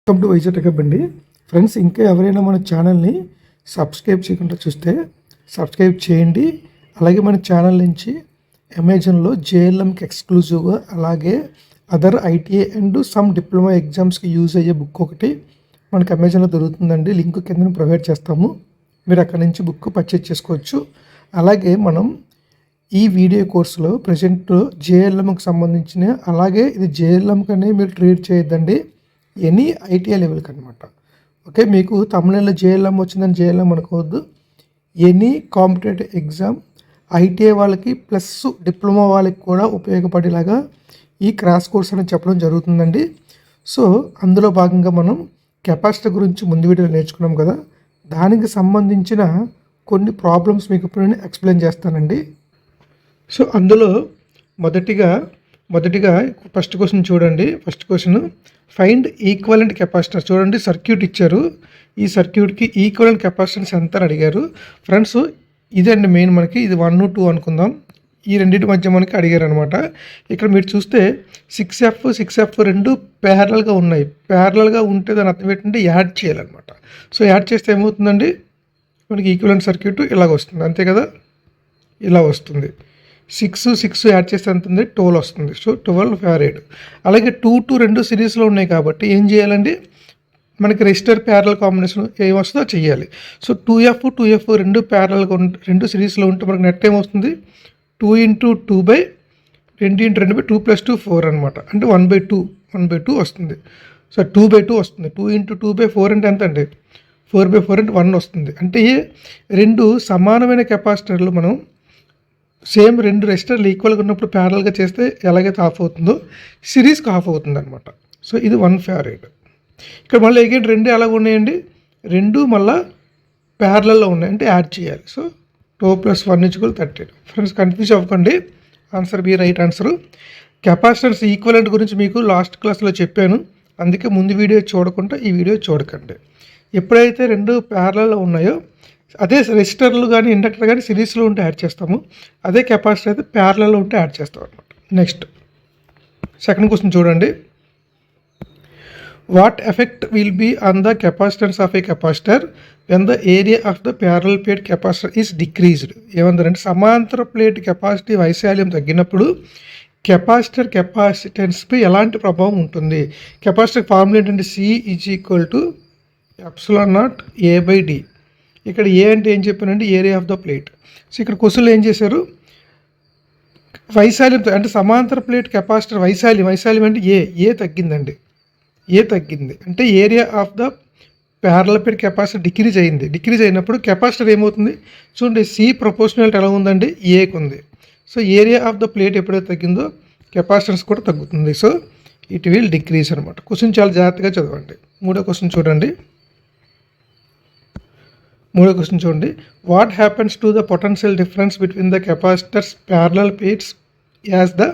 Welcome to Vizag tech అండి. Friends, ఇంకా ఎవరైనా మన ఛానల్ని సబ్స్క్రైబ్ చేయకుండా చూస్తే సబ్స్క్రైబ్ చేయండి. అలాగే మన ఛానల్ నుంచి అమెజాన్లో జేఎల్ఎంకి ఎక్స్క్లూజివ్గా, అలాగే other ITI and some diploma ఎగ్జామ్స్కి యూజ్ అయ్యే బుక్ ఒకటి మనకి అమెజాన్లో దొరుకుతుందండి. లింక్ కింద ప్రొవైడ్ చేస్తాము. మీరు అక్కడి నుంచి బుక్ పర్చేజ్ చేసుకోవచ్చు. అలాగే మనం ఈ వీడియో కోర్సులో ప్రజెంట్ జేఎల్ఎంకి సంబంధించిన, అలాగే ఇది జేఎల్ఎంకి అనే మీరు ట్రీట్ చేయొద్దండి, ఎనీ ఐటీఐ లెవెల్కి అనమాట. ఓకే, మీకు తమిళనాడులో జేఎల్ఎం వచ్చిందని జేఎల్ఎం అనుకోవద్దు. ఎనీ కాంపిటేటివ్ ఎగ్జామ్ ఐటీఐ వాళ్ళకి ప్లస్ డిప్లొమా వాళ్ళకి కూడా ఉపయోగపడేలాగా ఈ క్రాష్ కోర్స్ అనేది చెప్పడం జరుగుతుందండి. సో అందులో భాగంగా మనం కెపాసిటీ గురించి ముందు వీడియోలో నేర్చుకున్నాం కదా, దానికి సంబంధించిన కొన్ని ప్రాబ్లమ్స్ మీకు ఇప్పుడు నేను ఎక్స్ప్లెయిన్ చేస్తానండి. సో అందులో మొదటిగా ఫస్ట్ క్వశ్చన్ చూడండి. First question, find equivalent capacitance. చూడండి, సర్క్యూట్ ఇచ్చారు. ఈ సర్క్యూట్కి ఈక్వలెంట్ కెపాసిటెన్స్ ఎంత అని అడిగారు. ఫ్రెండ్స్, ఇదండి మెయిన్. మనకి ఇది 1, 2 అనుకుందాం. ఈ రెండింటి మధ్య మనకి అడిగారు అనమాట. ఇక్కడ మీరు చూస్తే 6F రెండు ప్యారలల్గా ఉన్నాయి. ప్యారలల్గా ఉంటే దాని అర్థం ఏంటంటే యాడ్ చేయాలన్నమాట. సో యాడ్ చేస్తే ఏమవుతుందండి, మనకి ఈక్వలెంట్ సర్క్యూట్ ఇలాగ వస్తుంది, అంతే కదా, ఇలా వస్తుంది. 6 యాడ్ చేస్తే ఎంత ఉంది, 12 వస్తుంది. So 12 farad. అలాగే 2 రెండు సిరీస్లో ఉన్నాయి కాబట్టి ఏం చేయాలండి, మనకి రెసిస్టర్ ప్యారల్ కాంబినేషన్ ఏమొస్తుందో చెయ్యాలి. సో 2F రెండు ప్యారల్గా రెండు సిరీస్లో ఉంటే మనకి నెట్ ఏమొస్తుంది, 2 × 2 / 2 × 2 / 2 + 2 4 అనమాట. అంటే 1/2 వస్తుంది. సో 2/2 వస్తుంది. 2 × 2 / 4 అంటే ఎంత అండి, 4/4 అంటే 1 వస్తుంది. అంటే రెండు సమానమైన కెపాసిటర్లు మనం సేమ్ రెండు రెసిస్టర్లు ఈక్వల్గా ఉన్నప్పుడు ప్యారల్గా చేస్తే ఎలాగైతే ఆఫ్ అవుతుందో సిరీస్కి ఆఫ్ అవుతుంది అనమాట. సో ఇది 1 ఫారెడ్. ఇక్కడ మళ్ళీ అగైన్ రెండు ఎలాగ ఉన్నాయండి, రెండు మళ్ళీ ప్యారలల్లో ఉన్నాయి, అంటే యాడ్ చేయాలి. సో 2 + 1 = 13. ఫ్రెండ్స్, కన్ఫ్యూజ్ అవ్వకండి, answer B right answer. Capacitors equivalent గురించి మీకు లాస్ట్ క్లాస్లో చెప్పాను, అందుకే ముందు వీడియో చూడకుండా ఈ వీడియో చూడకండి. ఎప్పుడైతే రెండు ప్యారలల్లో ఉన్నాయో అదే రెసిస్టర్లు కానీ ఇండక్టర్ కానీ సిరీస్లో ఉంటే యాడ్ చేస్తాము, అదే కెపాసిటర్ అయితే ప్యారలల్లో ఉంటే యాడ్ చేస్తాం అనమాట. నెక్స్ట్ సెకండ్ క్వశ్చన్ చూడండి. What effect will be on the capacitance of a capacitor when the area of the parallel plate capacitor is decreased. ఏమంటారంటే, సమాంతర ప్లేట్ కెపాసిటీ వైశాల్యం తగ్గినప్పుడు కెపాసిటర్ కెపాసిటెన్స్పై ఎలాంటి ప్రభావం ఉంటుంది. కెపాసిటర్ ఫార్ములా ఏంటంటే, C = ε0 A/d. ఇక్కడ ఏ అంటే ఏం చెప్పానంటే area of the plate. So ఇక్కడ క్వశ్చన్లో ఏం చేశారు, వైశాల్యం అంటే సమాంతర ప్లేట్ కెపాసిటర్ వైశాల్యం అంటే ఏ తగ్గిందండి, ఏ తగ్గింది అంటే area of the parallel plate capacitor decrease అయింది. డిక్రీజ్ అయినప్పుడు కెపాసిటర్ ఏమవుతుంది, చూడండి, C ప్రపోర్షనాలిటీ ఎలా ఉందండి, ఏకి ఉంది. So area of the plate ఎప్పుడైతే తగ్గిందో కెపాసిటెన్స్ కూడా తగ్గుతుంది. సో ఇట్ విల్ డిక్రీజ్ అనమాట. క్వశ్చన్ చాలా జాగ్రత్తగా చదవండి. మూడో క్వశ్చన్ చూడండి. What happens to the potential difference between the capacitors parallel plates as the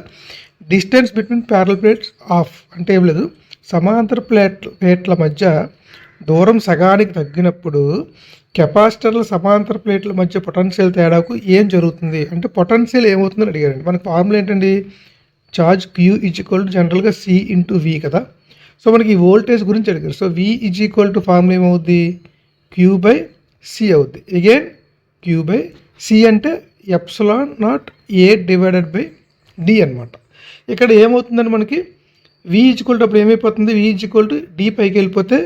distance between parallel plates of. అంటే ఏం లేదు, సమాంతర ప్లేట్ల మధ్య దూరం సగానికి తగ్గినప్పుడు కెపాసిటర్ల సమాంతర ప్లేట్ల మధ్య పొటెన్షియల్ తేడాకు ఏం జరుగుతుంది అంటే పొటెన్షియల్ ఏమవుతుందని అడిగారండి. మనకి ఫార్ములా ఏంటండి, ఛార్జ్ Q = జనరల్గా C × V కదా. సో మనకి ఈ వోల్టేజ్ గురించి అడిగారు. సో V = ఫార్ములా ఏమవుద్ది, Q/C అవుద్ది. అగైన్ Q/C అంటే ε0 A/d అనమాట. ఇక్కడ ఏమవుతుందని మనకి V = అప్పుడు ఏమైపోతుంది, V = D పైకి వెళ్ళిపోతే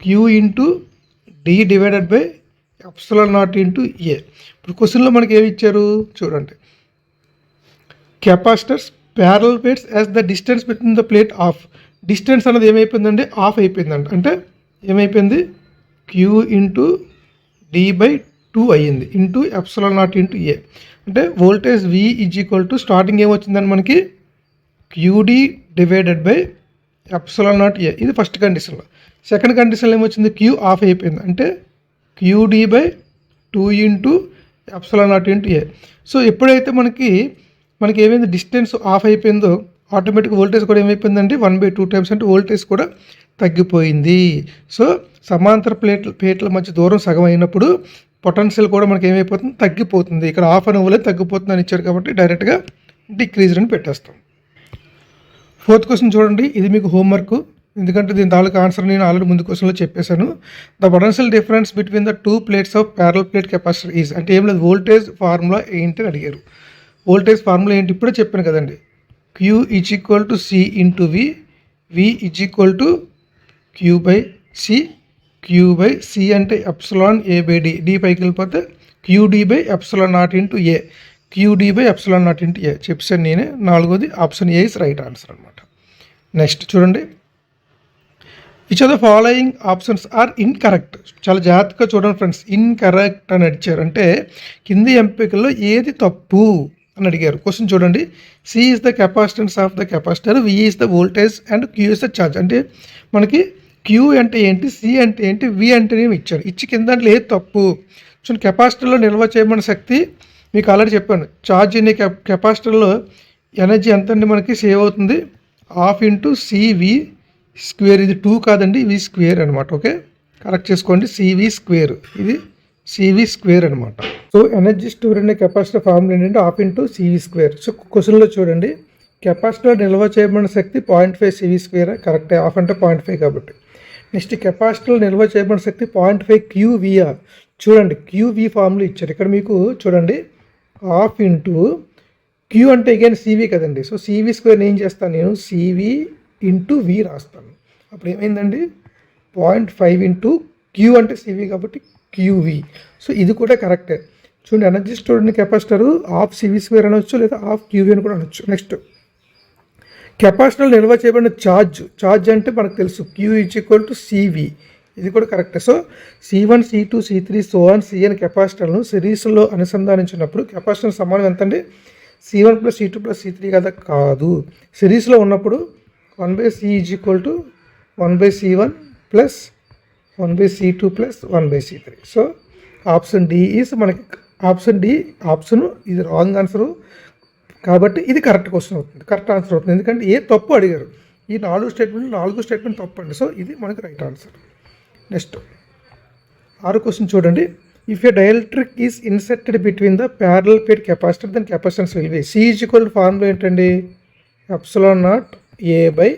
Q × D / ε0 × A. ఇప్పుడు క్వశ్చన్లో మనకి ఏమి ఇచ్చారు చూడండి, capacitors parallel plates as the distance between the plate of. Distance అనేది ఏమైపోయిందండి, ఆఫ్ అయిపోయిందండి. అంటే ఏమైపోయింది, Q × D/2 అయ్యింది ఇంటూ ε0 × A. అంటే వోల్టేజ్ V = స్టార్టింగ్ ఏమొచ్చిందని మనకి QD / ε0 A. ఇది ఫస్ట్ కండిషన్లో. సెకండ్ కండిషన్లో ఏమొచ్చింది, Q ఆఫ్ అయిపోయింది, అంటే QD/2 × ε0 A. సో ఎప్పుడైతే మనకి ఏమైంది, డిస్టెన్స్ ఆఫ్ అయిపోయిందో ఆటోమేటిక్ వోల్టేజ్ కూడా ఏమైపోయిందండి, 1/2 టైమ్స్, అంటే వోల్టేజ్ కూడా తగ్గిపోయింది. సో సమాంతర ప్లేట్ల మధ్య దూరం సగం అయినప్పుడు పొటెన్షియల్ కూడా మనకి ఏమైపోతుంది, తగ్గిపోతుంది. ఇక్కడ ఆఫ్ అని ఇవ్వలేదు, తగ్గిపోతుంది అని ఇచ్చారు కాబట్టి డైరెక్ట్గా డిక్రీజ్ అని పెట్టేస్తాం. ఫోర్త్ క్వశ్చన్ చూడండి, ఇది మీకు హోంవర్క్. ఎందుకంటే దీని తాలూకు ఆన్సర్ నేను ఆల్రెడీ ముందు క్వశ్చన్లో చెప్పేశాను. The potential difference between the 2 plates of parallel plate capacitor is అంటే ఏం లేదు, వోల్టేజ్ ఫార్ములా ఏంటి అని అడిగారు. వోల్టేజ్ ఫార్ములా ఏంటి ఇప్పుడే చెప్పాను కదండి. Q is equal to C into V is equal to Q by C అంటే ఎప్సిలాన్ A బై D పైకి వెళ్ళిపోతే QD by epsilon not into A, QD by epsilon not into A చెప్పాను నేనే. 4వది option A is right answer అనమాట. Next చూడండి, which of the following options are incorrect. చాలా జాగ్రత్తగా చూడండి ఫ్రెండ్స్. ఇన్కరెక్ట్ అని అడిగారు అంటే కింది ఎంపికల్లో ఏది తప్పు అని అడిగారు. క్వశ్చన్ చూడండి, C is the capacitance of the capacitor, V is the voltage and Q is the charge. అంటే మనకి క్యూ అంటే ఏంటి, సి అంటే ఏంటి, వి అంటే ఇచ్చారు. ఇచ్చి కింద దాంట్లో ఏది తప్పు. చూడండి, కెపాసిటర్లో నిల్వ చేయమన్న శక్తి మీకు ఆల్రెడీ చెప్పాను. ఛార్జ్ అనే కెపాసిటర్లో ఎనర్జీ ఎంత అండి మనకి సేవ్ అవుతుంది, ½ ఇంటూ CV స్క్వేర్. ఇది 2 కాదండి, వి స్క్వేర్ అనమాట. ఓకే, కరెక్ట్ చేసుకోండి. CV స్క్వేర్, ఇది CV స్క్వేర్ అనమాట. సో ఎనర్జీ స్టోర్ అనే కెపాసిటర్ ఫార్ములా ఏంటంటే ½ ఇంటూ CV స్క్వేర్. సో క్వశ్చన్లో చూడండి, కెపాసిటర్ నిల్వ చేయబడిన శక్తి 0.5 CV స్క్వేర్. కరెక్టే, ½ అంటే 0.5 కాబట్టి. నెక్స్ట్ కెపాసిటర్ నిల్వ చేయబడిన శక్తి 0.5 QVR. చూడండి, QV ఫార్ములా ఇచ్చారు ఇక్కడ మీకు. చూడండి, ½ ఇంటూ Q అంటే అగైన్ CV కదండి. సో CV స్క్వేర్ ఏం చేస్తాను నేను, CV ఇంటూ V రాస్తాను. అప్పుడు ఏమైందండి, 0.5 ఇంటూ Q అంటే CV కాబట్టి QV. సో ఇది కూడా కరెక్టే. చూడండి, energy stored capacitor ½ CV square అనొచ్చు, లేదా ½ QV అని కూడా అనొచ్చు. నెక్స్ట్ కెపాసిటర్ నిల్వ చేయబడిన ఛార్జ్ అంటే మనకు తెలుసు, Q is equal to CV. ఇది కూడా కరెక్టే. So C1 C2 C3 so on CN కెపాసిటర్లను సిరీస్లో అనుసంధానించినప్పుడు కెపాసిటర్ సమానం ఎంత అండి, C1 + C2 + C3 కదా, కాదు. సిరీస్లో ఉన్నప్పుడు 1/C is equal to 1/C1 plus 1/C2 plus 1/C3. So option D is మనకి ఆప్షన్ ఇది రాంగ్ ఆన్సరు కాబట్టి ఇది కరెక్ట్ క్వశ్చన్ అవుతుంది, కరెక్ట్ ఆన్సర్ అవుతుంది. ఎందుకంటే ఏ తప్పు అడిగారు, ఈ 4 స్టేట్మెంట్ తప్పు అండి. సో ఇది మనకి రైట్ ఆన్సర్. నెక్స్ట్ 6 క్వశ్చన్ చూడండి, if a dielectric is inserted between the parallel plate capacitor then capacitance will be C is equal formula ఏంటండి, epsilon not A by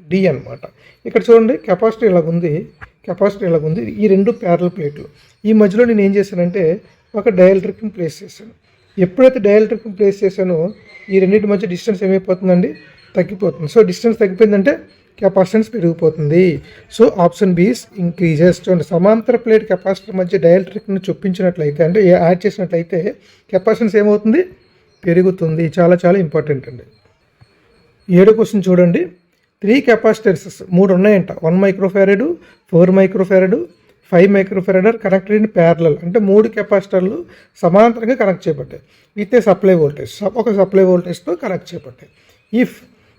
D అనమాట. ఇక్కడ చూడండి, కెపాసిటర్ ఇలాగుంది, ఈ 2 ప్యారలల్ ప్లేట్లు. ఈ మధ్యలో నేను ఏం చేశానంటే ఒక డైఎలక్ట్రిక్ని ప్లేస్ చేశాను. ఎప్పుడైతే డైఎలక్ట్రిక్ని ప్లేస్ చేశానో ఈ రెండింటి మధ్య డిస్టెన్స్ ఏమైపోతుందండి, తగ్గిపోతుంది. సో డిస్టెన్స్ తగ్గిపోయిందంటే కెపాసిటెన్స్ పెరిగిపోతుంది. So option B is increases. చూడండి, సమాంతర ప్లేట్ కెపాసిటర్ మధ్య డైఎలక్ట్రిక్ని చొప్పించినట్లయితే అంటే యాడ్ చేసినట్లయితే కెపాసిటెన్స్ ఏమవుతుంది, పెరుగుతుంది. చాలా చాలా ఇంపార్టెంట్ అండి. 7 క్వశ్చన్ చూడండి, 3 కెపాసిటర్స్ 3 ఉన్నాయంట. 1 microfarad, 4 microfarad, 5 microfarad connected in parallel. అంటే 3 కెపాసిటర్లు సమాంతరంగా కనెక్ట్ చేయబడ్డాయి విత్ ఏ సప్లై వోల్టేజ్, ఒక సప్లై వోల్టేజ్తో కనెక్ట్ చేయబడ్డాయి. If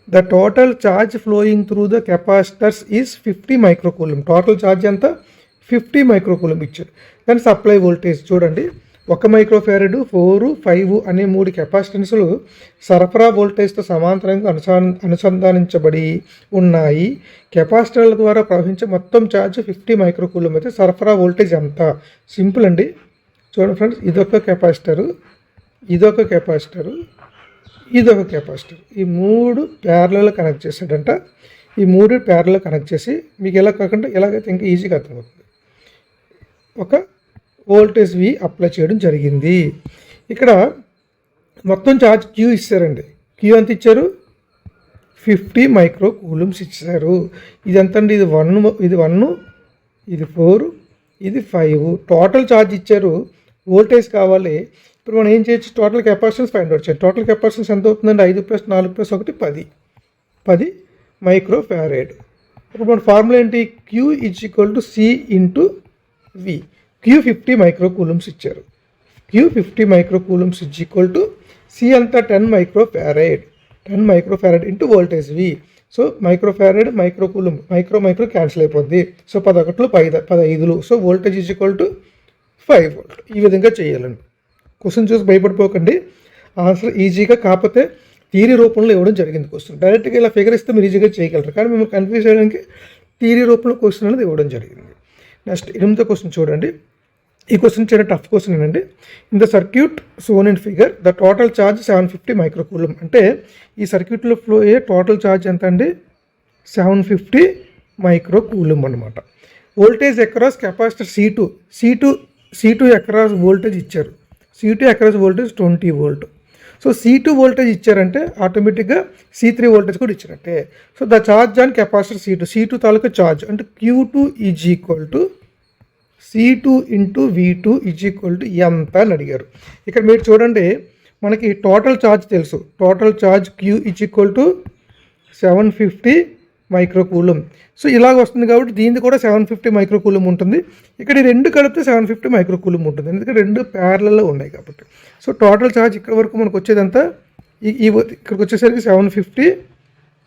the total charge flowing through the capacitors is 50 microcoulomb. Total charge ఎంత, 50 మైక్రోకూలం ఇచ్చారు. కానీ సప్లై వోల్టేజ్ చూడండి, 1 మైక్రోఫారెడ్, 4, 5 అనే 3 కెపాసిటెన్స్లు సరఫరా వోల్టేజ్తో సమాంతరంగా అనుసంధానించబడి ఉన్నాయి. కెపాసిటర్ల ద్వారా ప్రవహించే మొత్తం ఛార్జ్ 50 మైక్రోకూలం అయితే సరఫరా వోల్టేజ్ ఎంత. సింపుల్ అండి. చూడండి ఫ్రెండ్స్, ఇదొక కెపాసిటరు, ఇదొక కెపాసిటరు, ఇదొక కెపాసిటర్. ఈ 3 ప్యారలల్ కనెక్ట్ చేశాడంట. ఈ 3 ప్యారలల్ కనెక్ట్ చేసి మీకు ఎలా కాకుండా ఎలాగైతే ఇంకా ఈజీగా అర్థమవుతుంది, ఒక వోల్టేజ్ V అప్లై చేయడం జరిగింది. ఇక్కడ మొత్తం ఛార్జ్ Q ఇచ్చారండి. Q ఎంత ఇచ్చారు, 50 మైక్రోకూలమ్స్ ఇచ్చారు. ఇది ఎంత అండి, ఇది 1, ఇది 4, ఇది 5. టోటల్ ఛార్జ్ ఇచ్చారు, వోల్టేజ్ కావాలి. ఇప్పుడు మనం ఏం చేయొచ్చు, టోటల్ కెపాసిటెన్స్ ఫైండ్ అవుట్ చేయాలి. టోటల్ కెపాసిటెన్స్ ఎంత అవుతుందండి, 5 + 4 + 1 10 మైక్రోఫారెడ్. ఇప్పుడు మన ఫార్ములా ఏంటి, Q is equal to C into V. Q 50 microcoulombs ఇచ్చారు. Q 50 microcoulombs is equal to C అంతా 10 microfarad into voltage V. So microfarad microcoulomb, micro cancel అయిపోద్ది. So 11 15. So voltage is equal to 5 volt. ఈ విధంగా చేయాలండి. Question చూసి భయపడిపోకండి, answer ఈజీగా, కాకపోతే theory రూపంలో ఇవ్వడం జరిగింది. క్వశ్చన్ డైరెక్ట్గా ఇలా ఫిగర్ ఇస్తే మీరు ఈజీగా చేయగలరు, కానీ మిమ్మల్ని కన్ఫ్యూజ్ చేయడానికి థియరీ రూపంలో క్వశ్చన్ అనేది ఇవ్వడం జరిగింది. నెక్స్ట్ 8వ క్వశ్చన్ చూడండి. ఈ క్వశ్చన్ చాలా టఫ్ క్వశ్చన్ ఏంటండి. In the circuit shown in figure the total charge 750 microcoulomb. అంటే ఈ సర్క్యూట్లో ఫ్లో అయ్యే టోటల్ ఛార్జ్ ఎంత అండి, 750 మైక్రో కూలుమ్ అనమాట. Voltage across capacitor C2 across voltage ఇచ్చారు. C2 across voltage 20 volt. So C2 voltage ఇచ్చారంటే ఆటోమేటిక్గా C3 వోల్టేజ్ కూడా ఇచ్చారంటే. So the charge on capacitor C2 తాలూకా ఛార్జ్ అంటే Q2 is equal to C2 into V2 is equal to ఎంత అని అడిగారు. ఇక్కడ మీరు చూడండి, మనకి టోటల్ ఛార్జ్ తెలుసు. Total charge Q is equal to 750 micro coulomb. So ఇలాగ వస్తుంది కాబట్టి దీనికి కూడా 750 మైక్రో కూలుమ్ ఉంటుంది. ఇక్కడ ఈ రెండు కలిపితే 750 మైక్రో కూలుమ్ ఉంటుంది, ఎందుకంటే రెండు ప్యారలలో ఉన్నాయి కాబట్టి. సో టోటల్ ఛార్జ్ ఇక్కడ వరకు మనకు వచ్చేదంతా ఇక్కడికి వచ్చేసరికి 750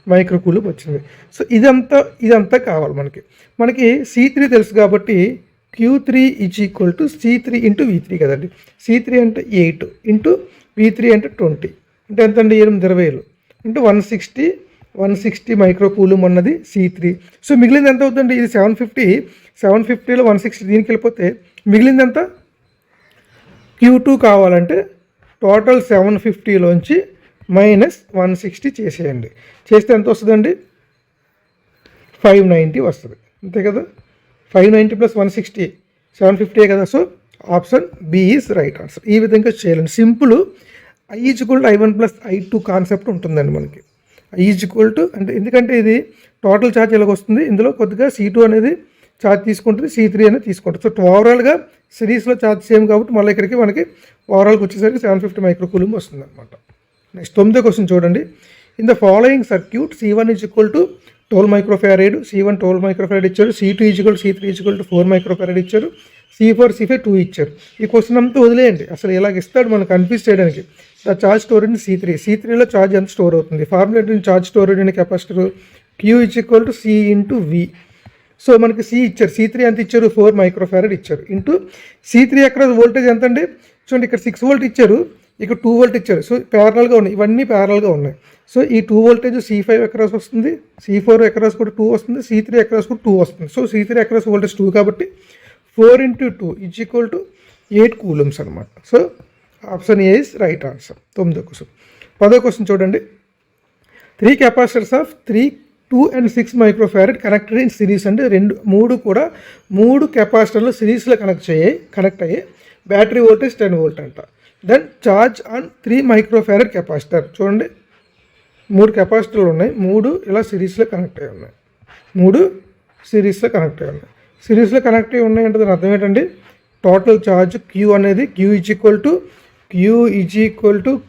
మైక్రో కూలుమ్ వచ్చింది. సో ఇదంతా కావాలి మనకి C3 తెలుసు కాబట్టి Q3 is equal to C3 into V3 కదండి. C3 అంటే 8 ఇంటూ V3 అంటే 20 అంటే ఎంత అండి, 820 ఇంటూ 160 మైక్రో కూలుమ్ అన్నది C3. సో మిగిలింది ఎంత అవుతుందండి, ఇది 750లో 160 దీనికి వెళ్ళిపోతే మిగిలింది ఎంత, Q2 కావాలంటే టోటల్ 750లోంచి మైనస్ 160 చేసేయండి. చేస్తే ఎంత వస్తుందండి, 590 వస్తుంది, అంతే కదా. 590 ప్లస్ 160 750 కదా. So option B is right answer. ఈ విధంగా చేయాలండి, simple. I=I1 plus I2 concept ఉంటుందండి మనకి. I= అంటే ఎందుకంటే ఇది టోటల్ ఛార్జ్ ఎలాగ వస్తుంది, ఇందులో కొద్దిగా C2 అనేది ఛార్జ్ తీసుకుంటుంది, C3 అనేది తీసుకుంటుంది. సో ఓవరాల్గా సిరీస్లో ఛార్జ్ సేమ్ కాబట్టి మళ్ళీ ఇక్కడికి మనకి ఓవరాల్గా వచ్చేసరికి 750 మైక్రో కూలుమ్ వస్తుంది అనమాట. నెక్స్ట్ 9వ క్వశ్చన్ చూడండి. In the following circuit C1 is equal to 12 microfarad, C1 12 microfarad ఇచ్చారు, C2 is equal to C3 is equal to 4 microfarad ఇచ్చారు, C4 C5 2 ఇచ్చారు. ఈ క్వశ్చన్ అంతా వదిలేయండి, అసలు ఇలాగ ఇస్తాడు మనకు కన్ఫ్యూజ్ చేయడానికి. ద ఛార్జ్ స్టోర్ ఇన్ C3లో ఛార్జ్ ఎంత స్టోర్ అవుతుంది. Formula charge store in capacitor Q is equal to C into V. So మనకి C ఇచ్చారు, C3 ఎంత ఇచ్చారు, 4 మైక్రోఫారడ్ ఇచ్చారు, ఇంటూ C3 అక్రాస్ వోల్టేజ్ ఎంత అండి, చూడండి ఇక్కడ 6 వోల్ట్ ఇచ్చారు, ఇక్కడ 2 వోల్ట్ ఇచ్చారు. సో ప్యారలల్గా ఉన్నాయి, ఇవన్నీ ప్యారలల్గా ఉన్నాయి. సో ఈ 2 వోల్టేజ్ C5 అక్రాస్ వస్తుంది, C4 అక్రాస్ కూడా 2 వస్తుంది, C3 అక్రాస్ కూడా 2 వస్తుంది. సో C3 అక్రాస్ వోల్టేజ్ 2 కాబట్టి 4 into 2 is equal to 8 coulombs అనమాట. So option A is right answer. 9వ క్వశ్చన్. 10వ క్వశ్చన్ చూడండి. 3 capacitors of 3, 2 and 6 microfarad connected in series. అంటే 3 కెపాసిటర్లు సిరీస్లో కనెక్ట్ అయ్యాయి. బ్యాటరీ వోల్టేజ్ 10 వోల్ట్ అంట. Then charge on 3 microfarad capacitor. చూడండి 3 కెపాసిటర్లు ఉన్నాయి, 3 ఇలా సిరీస్లో కనెక్ట్ అయ్యి ఉన్నాయి, 3 సిరీస్లో కనెక్ట్ అయ్యి ఉన్నాయి. సిరీస్లో కనెక్ట్ అయ్యి ఉన్నాయంటే దాని అర్థం ఏంటండి, టోటల్ ఛార్జ్ Q అనేది Q is equal to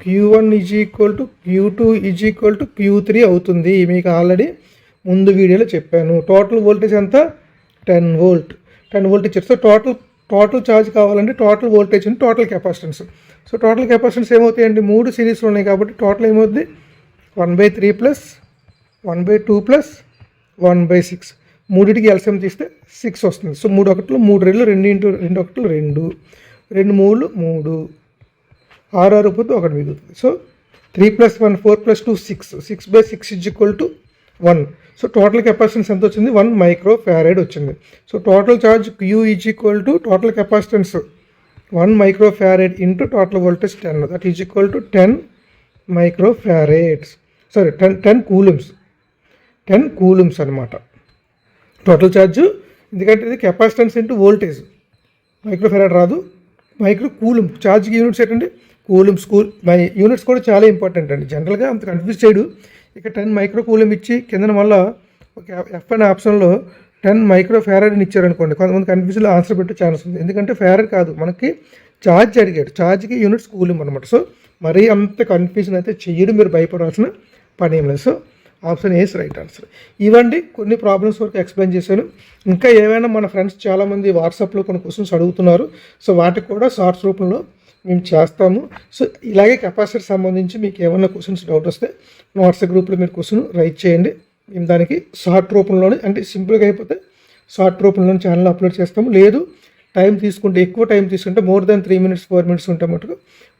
Q1 is equal to Q2 is equal to Q3 అవుతుంది. మీకు ఆల్రెడీ ముందు వీడియోలో చెప్పాను. టోటల్ వోల్టేజ్ ఎంత, 10 వోల్ట్ ఇచ్చారు. సో టోటల్ ఛార్జ్ కావాలంటే total voltage and total capacitance. So total capacitance ఏమవుతాయండి, 3 సిరీస్లో ఉన్నాయి కాబట్టి టోటల్ ఏమవుతుంది, 1/3 ప్లస్ 1/2 ప్లస్ 1/6. మూడింటికి ఎల్సిఎం తీస్తే 6 వస్తుంది. సో 3 1 3 2 2 ఇంటూ 2 1 2 2 3 3 6 6 పోతే 1 మిగులుతుంది. So 3 + 1 4 + 2 6 6/6 is equal to 1. So total capacitance ఎంత వచ్చింది, 1 మైక్రోఫారడ్ వచ్చింది. So total charge Q is equal to total capacitance 1 microfarad into total voltage 10, that is equal to 10 microfarads. Sorry 10 coulombs అనమాట total charge. ఎందుకంటే ఇది capacitance into voltage, microfarad రాదు, coulomb. ఛార్జ్కి units ఏంటండి, coulombs. Units కూడా చాలా important అండి, జనరల్గా అంత కన్ఫ్యూజ్ చేయడు. ఇక 10 మైక్రో కూలమ్ ఇచ్చి కింద వల్ల ఒక F అనే ఆప్షన్లో 10 మైక్రోఫారడ్ని ఇచ్చారనుకోండి, కొంతమంది కన్ఫ్యూజ్లో ఆన్సర్ పెట్టే ఛాన్స్ ఉంది. ఎందుకంటే ఫారడ్ కాదు, మనకి ఛార్జ్ అడిగాడు, ఛార్జ్కి యూనిట్స్ కూలమ్ అనమాట. సో మరీ అంత కన్ఫ్యూజన్ అయితే చెయ్యడు, మీరు భయపడాల్సిన పని ఏం లేదు. So option A is right answer. ఇవ్వండి కొన్ని ప్రాబ్లమ్స్ వరకు ఎక్స్ప్లెయిన్ చేశాను. ఇంకా ఏమైనా మన ఫ్రెండ్స్ చాలామంది వాట్సాప్లో కొన్ని క్వశ్చన్స్ అడుగుతున్నారు. సో వాటికి కూడా షార్ట్స్ రూపంలో మేము చేస్తాము. సో ఇలాగే కెపాసిటర్ సంబంధించి మీకు ఏమైనా క్వశ్చన్స్ డౌట్ వస్తే వాట్సాప్ గ్రూప్లో మీరు క్వశ్చన్ రైట్ చేయండి. మేము దానికి షార్ట్ రూపంలోనే, అంటే సింపుల్గా అయిపోతే షార్ట్ రూపంలోనే ఛానల్ అప్లోడ్ చేస్తాము. లేదు ఎక్కువ టైం తీసుకుంటే మోర్ దాన్ 3 minutes 4 minutes ఉంటే మటుకు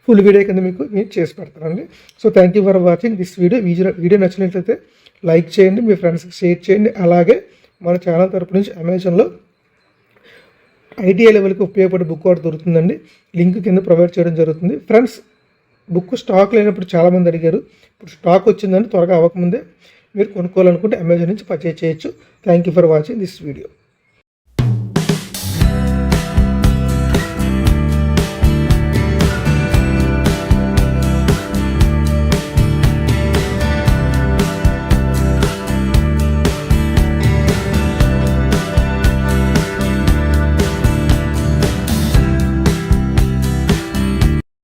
ఫుల్ వీడియో కింద మీరు చేసి పెడతానండి. So thank you for watching this video. Video నచ్చినట్లయితే లైక్ చేయండి, మీ ఫ్రెండ్స్కి షేర్ చేయండి. అలాగే మన ఛానల్ తరపు నుంచి అమెజాన్లో ఐటీఐ లెవెల్కి ఉపయోగపడే బుక్ ఒకటి దొరుకుతుందండి, లింక్ కింద ప్రొవైడ్ చేయడం జరుగుతుంది. ఫ్రెండ్స్, బుక్ స్టాక్ లేనప్పుడు చాలామంది అడిగారు, ఇప్పుడు స్టాక్ వచ్చిందని త్వరగా అవ్వకముందే మీరు కొనుక్కోవాలనుకుంటే అమెజాన్ నుంచి పర్చేజ్ చేయొచ్చు. Thank you for watching this video.